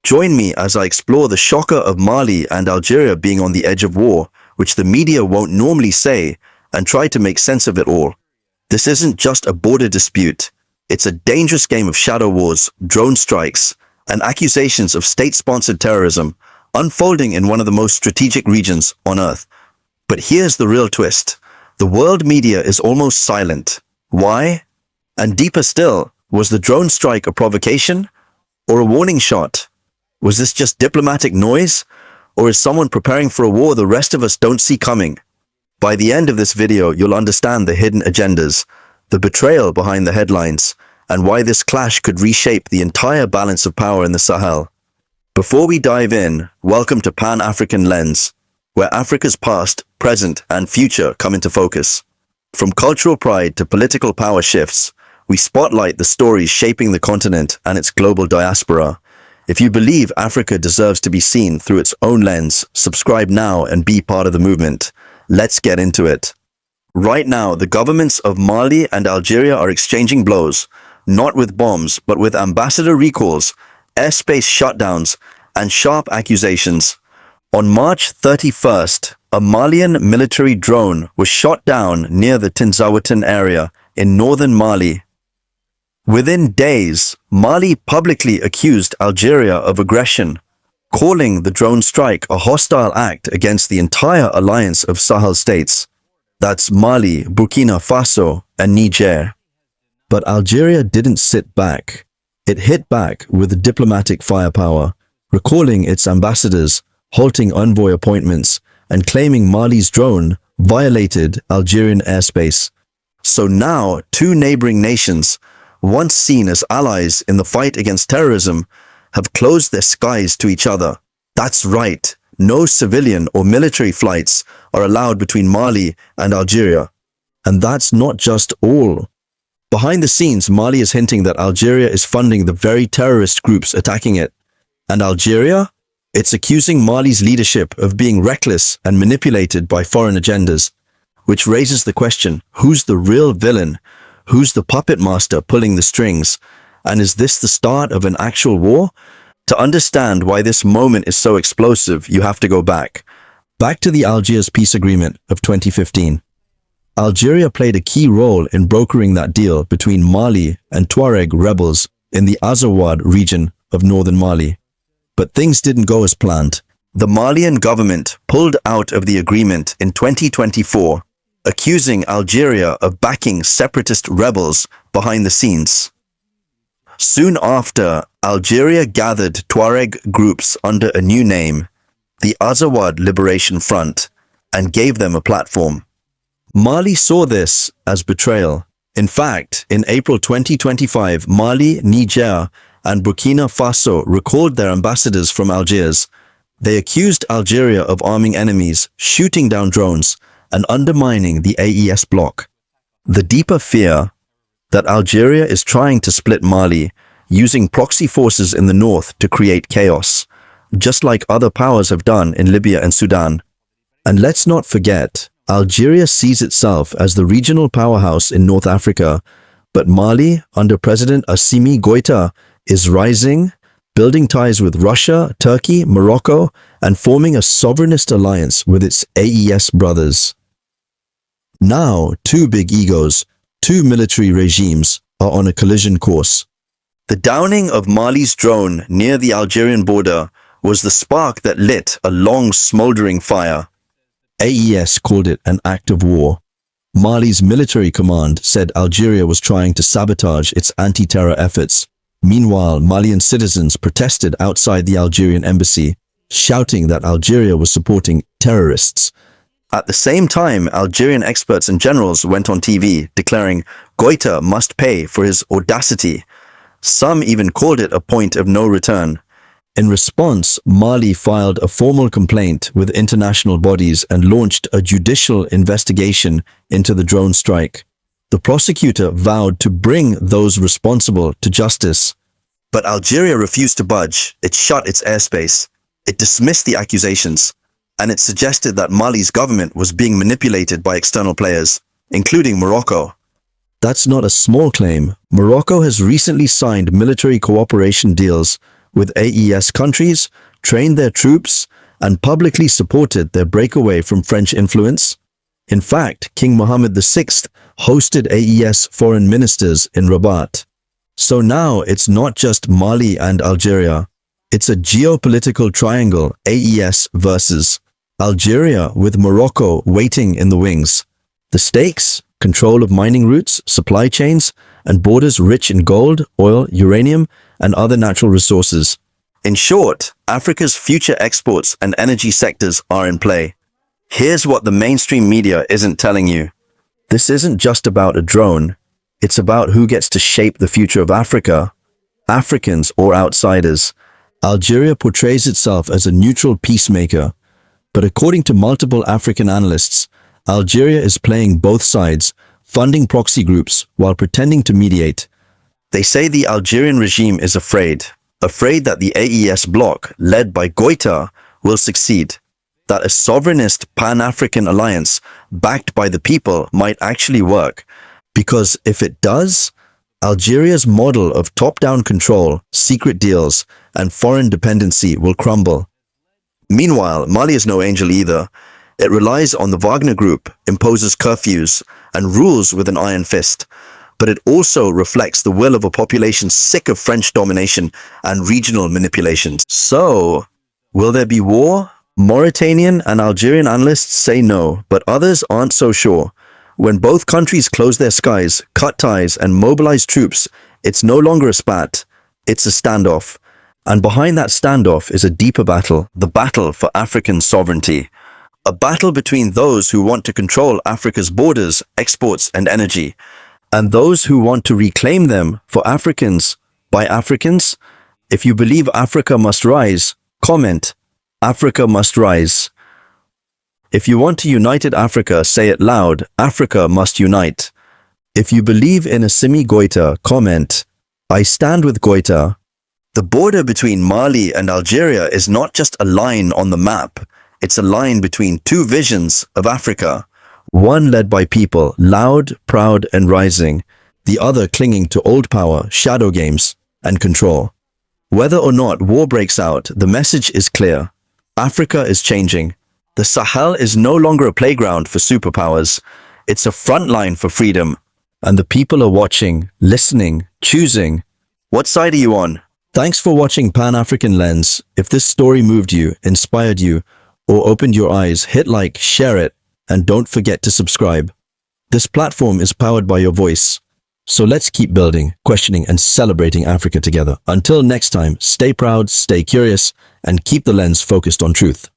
Join me as I explore the shocker of Mali and Algeria being on the edge of war, which the media won't normally say, and try to make sense of it all. This isn't just a border dispute. It's a dangerous game of shadow wars, drone strikes, and accusations of state-sponsored terrorism unfolding in one of the most strategic regions on Earth. But here's the real twist. The world media is almost silent. Why? And deeper still, was the drone strike a provocation or a warning shot? Was this just diplomatic noise, or is someone preparing for a war the rest of us don't see coming? By the end of this video, you'll understand the hidden agendas, the betrayal behind the headlines, and why this clash could reshape the entire balance of power in the Sahel. Before we dive in, welcome to Pan-African Lens, where Africa's past, present, and future come into focus. From cultural pride to political power shifts, we spotlight the stories shaping the continent and its global diaspora. If you believe Africa deserves to be seen through its own lens, subscribe now and be part of the movement. Let's get into it. Right now, the governments of Mali and Algeria are exchanging blows, not with bombs, but with ambassador recalls, airspace shutdowns, and sharp accusations. On March 31st, a Malian military drone was shot down near the Tinzaouatin area in northern Mali. Within days, Mali publicly accused Algeria of aggression, calling the drone strike a hostile act against the entire alliance of Sahel states. That's Mali, Burkina Faso, and Niger. But Algeria didn't sit back. It hit back with diplomatic firepower, recalling its ambassadors, halting envoy appointments, and claiming Mali's drone violated Algerian airspace. So now, two neighboring nations, once seen as allies in the fight against terrorism, have closed their skies to each other. That's right, no civilian or military flights are allowed between Mali and Algeria. And that's not just all. Behind the scenes, Mali is hinting that Algeria is funding the very terrorist groups attacking it. And Algeria? It's accusing Mali's leadership of being reckless and manipulated by foreign agendas, which raises the question, who's the real villain? Who's the puppet master pulling the strings? And is this the start of an actual war? To understand why this moment is so explosive, you have to go back to the Algiers peace agreement of 2015. Algeria played a key role in brokering that deal between Mali and Tuareg rebels in the Azawad region of northern Mali. But things didn't go as planned. The Malian government pulled out of the agreement in 2024, accusing Algeria of backing separatist rebels behind the scenes. Soon after, Algeria gathered Tuareg groups under a new name, the Azawad Liberation Front, and gave them a platform. Mali saw this as betrayal. In fact, in April 2025, Mali, Niger, and Burkina Faso recalled their ambassadors from Algiers. They accused Algeria of arming enemies, shooting down drones, and undermining the AES bloc. The deeper fear that Algeria is trying to split Mali, using proxy forces in the north to create chaos, just like other powers have done in Libya and Sudan. And let's not forget, Algeria sees itself as the regional powerhouse in North Africa, but Mali, under President Assimi Goïta, is rising, building ties with Russia, Turkey, Morocco, and forming a sovereignist alliance with its AES brothers. Now, two big egos, two military regimes, are on a collision course. The downing of Mali's drone near the Algerian border was the spark that lit a long smoldering fire. AES called it an act of war. Mali's military command said Algeria was trying to sabotage its anti-terror efforts. Meanwhile, Malian citizens protested outside the Algerian embassy, shouting that Algeria was supporting terrorists. At the same time, Algerian experts and generals went on TV, declaring Goïta must pay for his audacity. Some even called it a point of no return. In response, Mali filed a formal complaint with international bodies and launched a judicial investigation into the drone strike. The prosecutor vowed to bring those responsible to justice. But Algeria refused to budge. It shut its airspace. It dismissed the accusations, and it suggested that Mali's government was being manipulated by external players, including Morocco. That's not a small claim. Morocco has recently signed military cooperation deals with AES countries, trained their troops, and publicly supported their breakaway from French influence. In fact, King Mohammed VI hosted AES foreign ministers in Rabat. So now it's not just Mali and Algeria. It's a geopolitical triangle, AES versus Algeria, with Morocco waiting in the wings. The stakes: control of mining routes, supply chains, and borders rich in gold, oil, uranium, and other natural resources. In short, Africa's future exports and energy sectors are in play. Here's what the mainstream media isn't telling you. This isn't just about a drone. It's about who gets to shape the future of Africa. Africans or outsiders. Algeria portrays itself as a neutral peacemaker, but according to multiple African analysts, Algeria is playing both sides, funding proxy groups while pretending to mediate. They say the Algerian regime is afraid that the AES bloc, led by Goita, will succeed, that a sovereignist Pan-African alliance backed by the people might actually work, because if it does, Algeria's model of top-down control, secret deals, and foreign dependency will crumble. Meanwhile, Mali is no angel either. It relies on the Wagner Group, imposes curfews, and rules with an iron fist. But it also reflects the will of a population sick of French domination and regional manipulations. So, will there be war? Mauritanian and Algerian analysts say no, but others aren't so sure. When both countries close their skies, cut ties, and mobilize troops, it's no longer a spat, it's a standoff. And behind that standoff is a deeper battle, the battle for African sovereignty. A battle between those who want to control Africa's borders, exports, and energy, and those who want to reclaim them for Africans, by Africans. If you believe Africa must rise, comment, Africa must rise. If you want a united Africa, say it loud, Africa must unite. If you believe in Assimi Goita, comment, I stand with Goita. The border between Mali and Algeria is not just a line on the map, it's a line between two visions of Africa. One led by people, loud, proud, and rising. The other clinging to old power, shadow games, and control. Whether or not war breaks out, the message is clear. Africa is changing. The Sahel is no longer a playground for superpowers. It's a front line for freedom. And the people are watching, listening, choosing. What side are you on? Thanks for watching Pan-African Lens. If this story moved you, inspired you, or opened your eyes, hit like, share it, and don't forget to subscribe. This platform is powered by your voice. So let's keep building, questioning, and celebrating Africa together. Until next time, stay proud, stay curious, and keep the lens focused on truth.